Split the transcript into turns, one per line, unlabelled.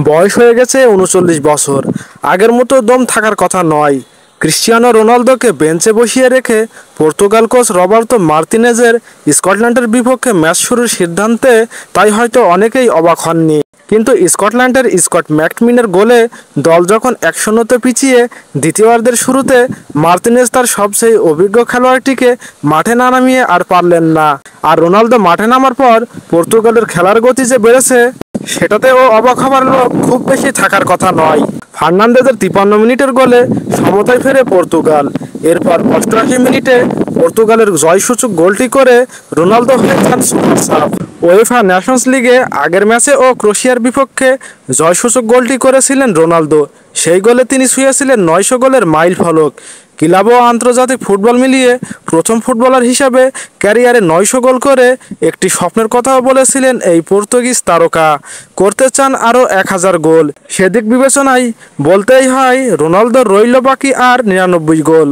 বয়স হয়ে গেছে ৩৯ বছর। আগের মতো দম থাকার কথা নয়। ক্রিশ্চিয়ানো রোনালদোকে বেঞ্চে বসিয়ে রেখে পর্তুগাল কোচ রবার্তো মার্তিনেজের স্কটল্যান্ডের বিপক্ষে ম্যাচ শুরুর সিদ্ধান্তে তাই হয়তো অনেকেই অবাক হননি। কিন্তু স্কটল্যান্ডের স্কট ম্যাকটমিনের গোলে দল যখন ১-০তে পিছিয়ে দ্বিতীয়ার্ধের শুরুতে মার্তিনেজ তার সবচেয়ে অভিজ্ঞ খেলোয়াড়টিকে মাঠে না নামিয়ে আর পারলেন না। আর রোনালদো মাঠে নামার পর পর্তুগালের খেলার গতি যে বেড়েছে সেটাতেও অবাক হবার লোক খুব বেশি থাকার কথা নয়। ফার্নান্দেজের ৫৩ মিনিটের গোলে সমতায় ফেরে পর্তুগাল। এরপর ৮৮ মিনিটে পর্তুগালের জয়সূচক গোলটি করে রোনালদো হয়ে যান সুপার সাব। উয়েফা নেশনস লিগে আগের ম্যাচে ও ক্রোয়েশিয়ার বিপক্ষে জয়সূচক গোলটি করেছিলেন রোনালদো। সেই গোলে তিনি ছুঁয়েছিলেন ৯০০ গোলের মাইল ফলক। ক্লাব ও আন্তর্জাতিক ফুটবল মিলিয়ে প্রথম ফুটবলার হিসাবে ক্যারিয়ারে ৯০০ গোল করে একটি স্বপ্নের কথাও বলেছিলেন এই পর্তুগিজ তারকা। করতে চান আরও ১০০০ গোল। সেদিক বিবেচনায় বলতেই হয় রোনালদোর রইল বাকি আর ৯৯ গোল।